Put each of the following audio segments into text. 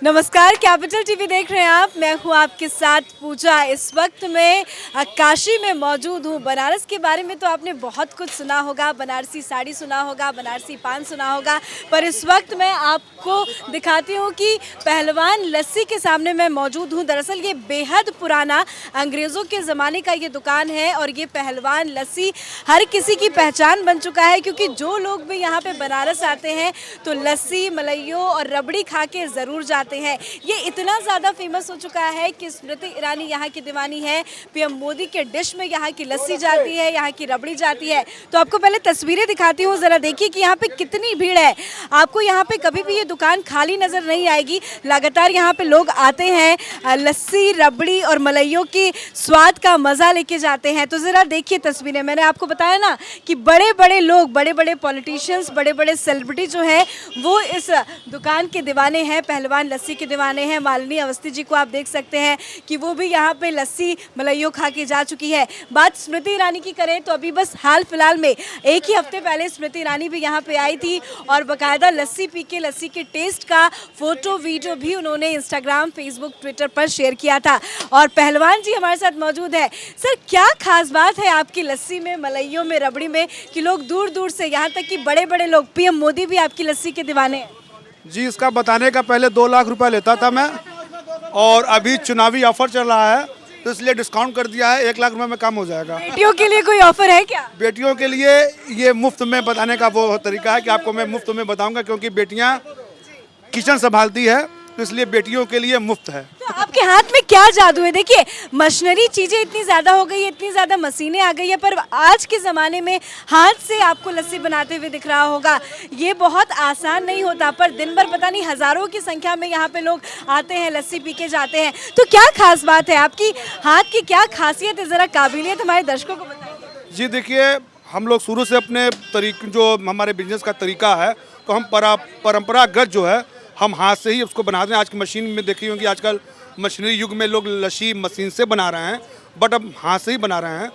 नमस्कार, capital TV देख रहे हैं आप। मैं हूं आपके साथ पूजा। इस वक्त मैं काशी में मौजूद हूं। बनारस के बारे में तो आपने बहुत कुछ सुना होगा, बनारसी साड़ी सुना होगा, बनारसी पान सुना होगा, पर इस वक्त मैं आपको दिखाती हूं कि पहलवान लस्सी के सामने मैं मौजूद हूं। दरअसल ये बेहद पुराना अंग्रेज़ों के ज़माने का ये दुकान है और ये पहलवान लस्सी हर किसी की पहचान बन चुका है, क्योंकि जो लोग भी यहाँ पे बनारस आते हैं तो लस्सी, मलइयो और रबड़ी खा के ज़रूर जाते हैं। ये इतना ज़्यादा फेमस हो चुका है कि स्मृति ईरानी यहाँ की दीवानी है। पीएम मोदी के डिश में यहाँ की लस्सी जाती है, यहाँ की रबड़ी जाती है। तो आपको पहले तस्वीरें दिखाती हूँ, ज़रा देखिए कि यहाँ पे कितनी भीड़ है। आपको यहाँ पे कभी भी ये दुकान खाली नज़र नहीं आएगी। लगातार यहाँ पे लोग आते हैं, लस्सी, रबड़ी और मलइयों की स्वाद का मज़ा लेके जाते हैं। तो ज़रा देखिए तस्वीरें। मैंने आपको बताया ना कि बड़े बड़े लोग, बड़े बड़े पॉलिटिशियंस, बड़े बड़े सेलिब्रिटी जो है वो इस दुकान के दीवाने हैं, पहलवान लस्सी के दीवाने हैं। मालिनी अवस्थी जी को आप देख सकते हैं कि वो भी यहाँ पे लस्सी मलइयो खा के जा चुकी है। बात स्मृति ईरानी की करें तो अभी बस हाल फिलहाल में एक ही हफ्ते पहले स्मृति ईरानी भी यहाँ पे आई थी और बाकायदा लस्सी पी के लस्सी के टेस्ट का फोटो वीडियो भी उन्होंने इंस्टाग्राम, फेसबुक, ट्विटर पर शेयर किया था। और पहलवान जी हमारे साथ मौजूद है। सर, क्या खास बात है आपकी लस्सी में, मलइयो में, रबड़ी में कि लोग दूर दूर से, यहाँ तक कि बड़े बड़े लोग, पीएम मोदी भी आपकी लस्सी के दीवाने हैं? जी, इसका बताने का पहले 2 लाख रुपए लेता था मैं, और अभी चुनावी ऑफर चल रहा है तो इसलिए डिस्काउंट कर दिया है। 1 लाख रुपए में कम हो जाएगा। बेटियों के लिए कोई ऑफर है क्या? बेटियों के लिए ये मुफ्त में बताने का वो तरीका है कि आपको मैं मुफ्त में बताऊंगा, क्योंकि बेटियां किचन संभालती है तो इसलिए बेटियों के लिए मुफ्त है। तो आपके हाथ में क्या जादू है? देखिए, मशीनरी चीजें इतनी ज्यादा हो गई है, इतनी ज्यादा मशीनें आ गई है, पर आज के ज़माने में हाथ से आपको लस्सी बनाते हुए दिख रहा होगा। ये बहुत आसान नहीं होता, पर दिन भर पता नहीं हज़ारों की संख्या में यहाँ पे लोग आते हैं, लस्सी पी के जाते हैं। तो क्या खास बात है आपकी हाथ की, क्या खासियत है? ज़रा काबिलियत हमारे दर्शकों को बताइए। जी देखिए, हम लोग शुरू से अपने जो हमारे बिजनेस का तरीका है तो हम परंपरागत जो है हम हाथ से ही उसको बनाते हैं। आज की मशीन में देखी होंगी, आजकल मशीनरी युग में लोग लस्सी मशीन से बना रहे हैं, बट अब हाथ से ही बना रहे हैं।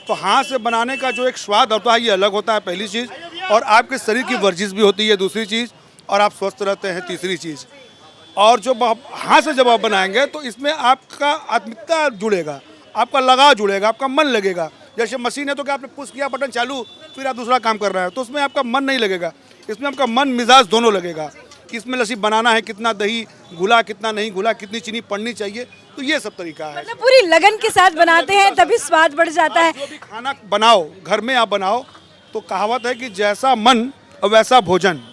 तो हाथ से बनाने का जो एक स्वाद होता है ये अलग होता है, पहली चीज़, और आपके शरीर की वर्जिश भी होती है, दूसरी चीज़, और आप स्वस्थ रहते हैं, तीसरी चीज़। और जो हाथ से जब आप बनाएंगे तो इसमें आपका आत्मिकता जुड़ेगा, आपका लगाव जुड़ेगा, आपका मन लगेगा। जैसे मशीन है तो क्या आपने पुश किया, बटन चालू, फिर आप दूसरा काम कर रहे हैं, तो उसमें आपका मन नहीं लगेगा। इसमें आपका मन मिजाज दोनों लगेगा कि इसमें लस्सी बनाना है, कितना दही घुला, कितना नहीं घुला, कितनी चीनी पड़नी चाहिए। तो ये सब तरीका है। मतलब पूरी लगन के साथ बनाते हैं तभी स्वाद बढ़ जाता है। जो भी खाना बनाओ, घर में आप बनाओ, तो कहावत है कि जैसा मन वैसा भोजन।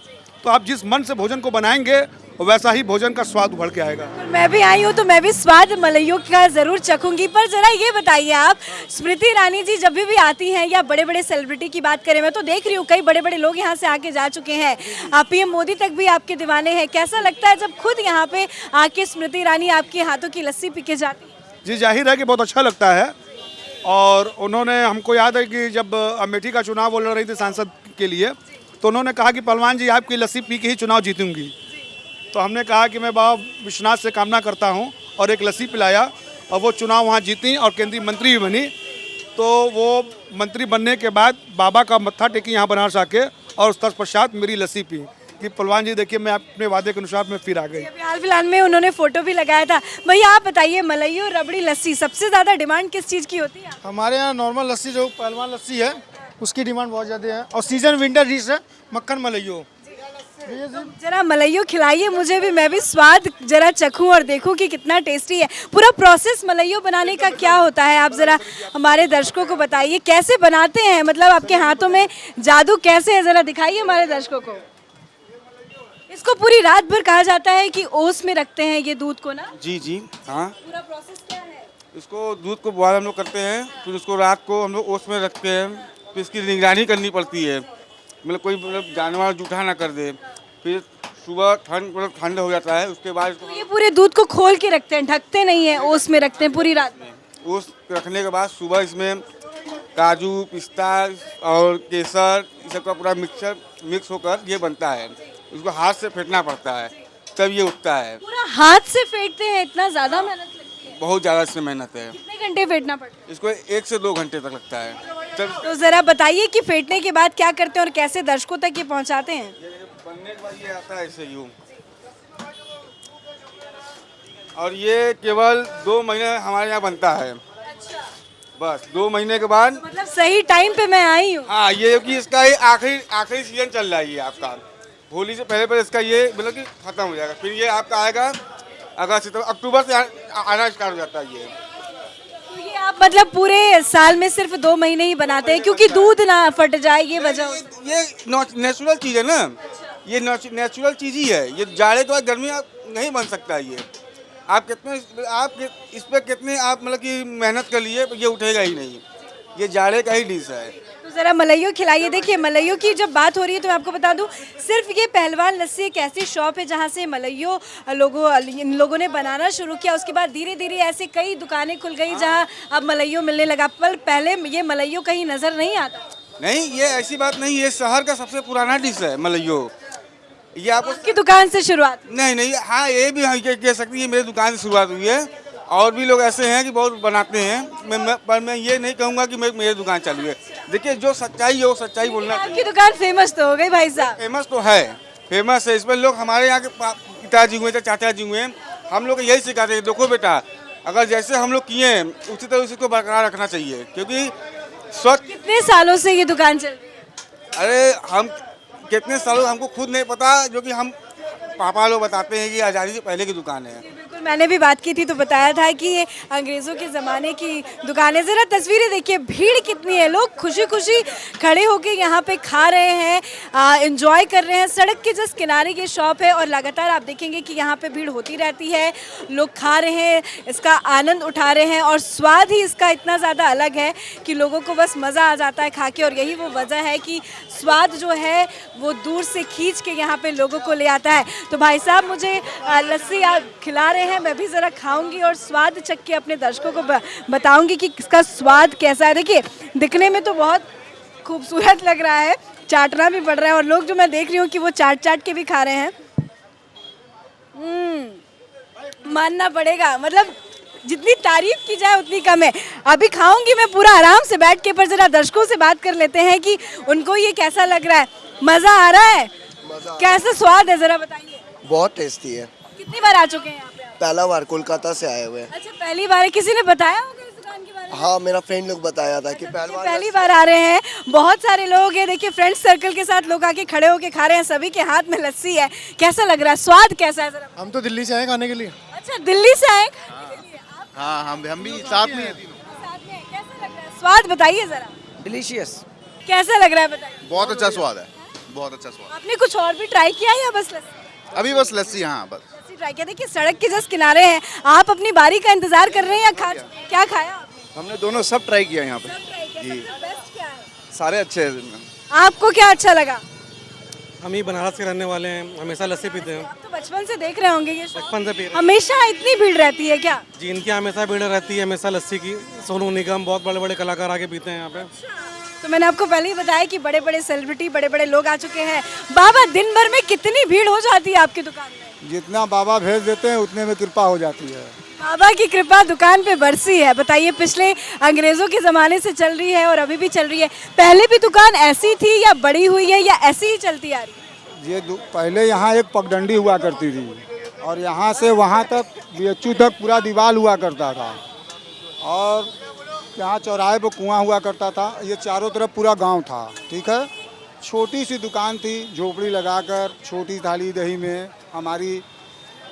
तो आप जिस मन से भोजन को बनाएंगे वैसा ही भोजन का स्वाद उभर के आएगा। मैं भी आई हूँ तो मैं भी स्वाद मलइयों का ज़रूर चखूंगी। पर ज़रा ये बताइए आप, स्मृति ईरानी जी जब भी आती हैं, या बड़े बड़े सेलिब्रिटी की बात करें, मैं तो देख रही हूँ कई बड़े बड़े लोग यहाँ से आके जा चुके हैं, पीएम मोदी तक भी आपके दीवाने हैं। कैसा लगता है जब खुद यहाँ पे आके स्मृति ईरानी आपके हाथों की लस्सी पी के जाती है? जी, जाहिर है कि बहुत अच्छा लगता है। और उन्होंने, हमको याद है कि जब अमेठी का चुनाव वो लड़ रही थी सांसद के लिए, तो उन्होंने कहा कि पहलवान जी आपकी लस्सी पी के ही चुनाव जीतूंगी। तो हमने कहा कि मैं बाबा विश्वनाथ से कामना करता हूं, और एक लस्सी पिलाया, और वो चुनाव वहां जीती और केंद्रीय मंत्री भी बनी। तो वो मंत्री बनने के बाद बाबा का मत्था टेकी यहाँ बनारस आके, और उस तत्पश्चात मेरी लस्सी पी कि पहलवान जी देखिए मैं अपने वादे के अनुसार मैं फिर आ गई। हाल फिलहाल में उन्होंने फोटो भी लगाया था। भैया आप बताइए, मलइयो, रबड़ी, लस्सी, सबसे ज़्यादा डिमांड किस चीज़ की होती है? हमारे यहाँ नॉर्मल लस्सी जो पहलवान लस्सी है उसकी डिमांड बहुत ज़्यादा है, और सीजन विंटर डिश है मक्खन मलइयो। जरा मलइयो खिलाइए मुझे भी, मैं भी स्वाद जरा चखूं और देखूं कि कितना टेस्टी है। पूरा प्रोसेस मलइयो बनाने का क्या होता है, आप जरा हमारे दर्शकों को बताइए, कैसे बनाते हैं? मतलब आपके हाथों में जादू कैसे है, जरा दिखाइए हमारे दर्शकों को। इसको पूरी रात भर कहा जाता है कि ओस में रखते हैं ये दूध को ना? जी जी हाँ, पूरा प्रोसेस क्या है? इसको दूध को बॉयल हम लोग करते हैं, फिर उसको रात को हम लोग ओस में रखते हैं, फिर इसकी निगरानी करनी पड़ती है, मतलब कोई जानवर जूठा ना कर दे। फिर सुबह ठंड हो जाता है, उसके बाद तो ये पूरे दूध को खोल के रखते हैं, ढकते नहीं है, ओस में रखते हैं पूरी रात? ओस रखने के बाद सुबह इसमें काजू, पिस्ता और केसर, इस सब का पूरा मिक्स होकर ये बनता है। उसको हाथ से फेंटना पड़ता है तब ये उठता है। पूरा हाथ से फेंटते हैं? इतना ज़्यादा मेहनत लगती है? बहुत ज़्यादा इसमें मेहनत है। कितने घंटे फेंटना पड़ता है? इसको 1 से 2 घंटे तक लगता है। तो ज़रा बताइए कि फेंटने के बाद क्या करते हैं और कैसे दर्शकों तक ये पहुंचाते हैं? बनने के बाद ये आता है ऐसे यूँ, और ये केवल 2 महीने हमारे यहाँ बनता है। बस 2 महीने के बाद, मतलब सही टाइम पे मैं आई हूँ। हाँ, ये कि इसका ये आखिरी सीजन चल रहा है ये आपका। होली से पहले इसका ये मतलब कि खत्म हो जाएगा। फिर ये आपका आएगा अगस्त सितंबर अक्टूबर से आना स्टार्ट हो जाता है ये। तो ये आप मतलब पूरे साल में सिर्फ 2 महीने ही बनाते हैं क्योंकि दूध ना फट जाए, ये वजह होती है। ये नेचुरल चीज़ है ना, ये नेचुरल चीज़ ही है। ये जाड़े के बाद गर्मी नहीं बन सकता ये। आप इस पे कितने आप मतलब कि मेहनत कर लिए, ये उठेगा ही नहीं। ये जाड़े का ही डिश है। तो ज़रा मलइयो खिलाइए। देखिए मलइयो की जब बात हो रही है तो मैं आपको बता दूं, सिर्फ ये पहलवान लस्सी एक ऐसी शॉप है जहां से मलइयो इन लोगों ने बनाना शुरू किया। उसके बाद धीरे धीरे ऐसे कई दुकानें खुल गई जहां अब मलइयो मिलने लगा। पर पहले ये मलइयो कहीं नज़र नहीं आता। नहीं, ये ऐसी बात नहीं, ये शहर का सबसे पुराना डिश है मलइयो। ये आपकी दुकान से शुरुआत? नहीं, हाँ, ये भी हम कह सकते हैं ये मेरी दुकान से शुरुआत हुई है। और भी लोग ऐसे हैं कि बहुत बनाते हैं, पर मैं ये नहीं कहूँगा कि मेरी दुकान चालू है। देखिए, जो सच्चाई है वो सच्चाई बोलना चाहिए। आपकी दुकान फेमस तो हो गई भाई साहब। फेमस तो है, फेमस है। इसमें लोग हमारे यहाँ के पिताजी हुए, चाचा जी हुए, हम लोग यही सिखाते हैं, देखो बेटा, अगर जैसे हम लोग किए उसी तरह उसी को बरकरार रखना चाहिए, क्योंकि स्वच्छ। कितने सालों से ये दुकान चल रही है? अरे हम कितने सालों हमको खुद नहीं पता, जो कि हम पापा लोग बताते हैं कि आज़ादी से पहले की दुकान है। बिल्कुल, मैंने भी बात की थी तो बताया था कि ये अंग्रेज़ों के ज़माने की दुकान है। ज़रा तस्वीरें देखिए, भीड़ कितनी है, लोग खुशी खुशी खड़े होकर यहाँ पे खा रहे हैं, एंजॉय कर रहे हैं। सड़क के जस्ट किनारे की शॉप है और लगातार आप देखेंगे कि यहाँ पे भीड़ होती रहती है। लोग खा रहे हैं, इसका आनंद उठा रहे हैं और स्वाद ही इसका इतना ज़्यादा अलग है कि लोगों को बस मज़ा आ जाता है खा के। और यही वो वजह है कि स्वाद जो है वो दूर से खींच के यहाँ पे लोगों को ले आता है। तो भाई साहब मुझे लस्सी आप खिला रहे हैं, मैं भी ज़रा खाऊंगी और स्वाद चख के अपने दर्शकों को बताऊंगी कि इसका स्वाद कैसा है। देखिए, दिखने में तो बहुत खूबसूरत लग रहा है, चाटना भी पड़ रहा है और लोग जो मैं देख रही हूँ कि वो चाट के भी खा रहे हैं। मानना पड़ेगा, मतलब जितनी तारीफ की जाए उतनी कम है। अभी खाऊंगी मैं पूरा आराम से बैठ के, पर जरा दर्शकों से बात कर लेते हैं कि उनको ये कैसा लग रहा है। मज़ा आ रहा है? कैसा स्वाद है ज़रा बताइए। बहुत टेस्टी है। कितनी बार आ चुके हैं यहाँ पे आप? पहला बार कोलकाता से आए हुए हैं। अच्छा, पहली बार है? किसी ने बताया होगा इस दुकान के बारे में? हाँ, मेरा फ्रेंड लोग बताया था कि पहली बार आ रहे हैं। बहुत सारे लोग हैं, देखिए फ्रेंड सर्कल के साथ लोग आके खड़े होके खा रहे हैं, सभी के हाथ में लस्सी है। कैसा लग रहा है, स्वाद कैसा है ज़रा? हम तो दिल्ली से आए खाने के लिए। अच्छा, दिल्ली से आए? हाँ, हम भी साथ में हैं। साथ में कैसा लग रहा है, स्वाद बताइए ज़रा। डिलीशियस। कैसा लग रहा है बताइए। बहुत अच्छा स्वाद है, बहुत अच्छा स्वाद। आपने कुछ और भी ट्राई किया या बस लस्सी? अभी बस लस्सी, हाँ बस। लस्सी ट्राई किया। देखिए सड़क के जस्ट किनारे हैं, आप अपनी बारी का इंतजार कर रहे हैं या खा चुके हैं? क्या खाया आपने? हमने दोनों सब ट्राई किया यहाँ पे। सब ट्राई किया। जी। सबसे बेस्ट क्या है? सारे अच्छे हैं। आपको क्या अच्छा लगा? हम ही बनारस के रहने वाले हैं, हमेशा लस्सी पीते हैं, आप तो बचपन से देख रहे होंगे ये शॉप। बचपन से पी रहे हैं। हमेशा इतनी भीड़ रहती है क्या? जी, इनकी हमेशा भीड़ रहती है, हमेशा लस्सी की। सोनू निगम, बहुत बड़े बड़े कलाकार आके पीते हैं यहाँ पे। तो मैंने आपको पहले ही बताया कि बड़े बड़े सेलिब्रिटी, बड़े बड़े लोग आ चुके हैं। बाबा, दिन भर में कितनी भीड़ हो जाती है आपकी दुकान में? जितना बाबा भेज देते हैं उतने में कृपा हो जाती है। बाबा की कृपा दुकान पे बरसी है। बताइए, पिछले अंग्रेजों के ज़माने से चल रही है और अभी भी चल रही है। पहले भी दुकान ऐसी थी या बड़ी हुई है या ऐसी ही चलती आ रही है? ये पहले यहाँ एक पगडंडी हुआ करती थी और यहाँ से वहाँ तक बीएचयू तक पूरा दीवार हुआ करता था और यहाँ चौराहे पर कुआं हुआ करता था। ये चारों तरफ पूरा गांव था, ठीक है। छोटी सी दुकान थी, झोपड़ी लगाकर, छोटी थाली दही में। हमारी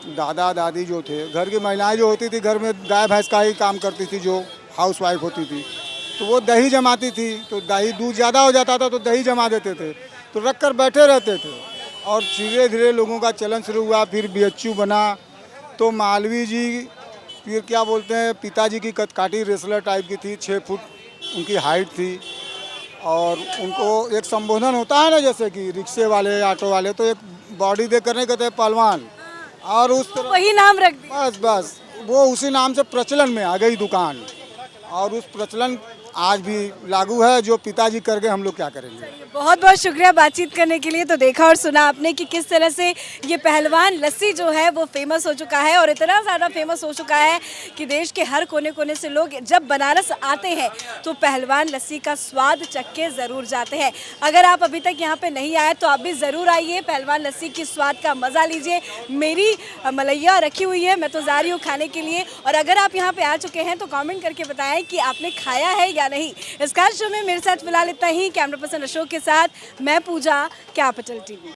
दादा दादी जो थे, घर की महिलाएं जो होती थी, घर में गाय भैंस का ही काम करती थी, जो हाउस वाइफ होती थी, तो वो दही जमाती थी। तो दही दूध ज़्यादा हो जाता था तो दही जमा देते थे, तो रख कर बैठे रहते थे। और धीरे धीरे लोगों का चलन शुरू हुआ, फिर बीएचयू बना। तो मालवी जी, फिर क्या बोलते हैं, पिताजी की कदकाठी रेसलर टाइप की थी, 6 फुट उनकी हाइट थी। और उनको एक संबोधन होता है ना, जैसे कि रिक्शे वाले, ऑटो वाले, तो एक बॉडी देख कर नहीं कहते पहलवान, और उस तरह वही नाम रख दिया। बस वो उसी नाम से प्रचलन में आ गई दुकान। और उस प्रचलन आज भी लागू है। जो पिताजी कर गए, हम लोग क्या करेंगे। बहुत बहुत शुक्रिया बातचीत करने के लिए। तो देखा और सुना आपने कि किस तरह से ये पहलवान लस्सी जो है वो फेमस हो चुका है और इतना ज़्यादा फेमस हो चुका है कि देश के हर कोने कोने से लोग जब बनारस आते हैं तो पहलवान लस्सी का स्वाद चख के ज़रूर जाते हैं। अगर आप अभी तक यहाँ पे नहीं आए तो आप भी ज़रूर आइए, पहलवान लस्सी की स्वाद का मज़ा लीजिए। मेरी मलैया रखी हुई है, मैं तो जा रही हूँ खाने के लिए। और अगर आप यहाँ पे आ चुके हैं तो कमेंट करके बताएं कि आपने खाया है या नहीं। इस खास शो में मेरे साथ फिलहाल इतना ही। कैमरा पर्सन अशोक के साथ मैं पूजा, कैपिटल टीवी।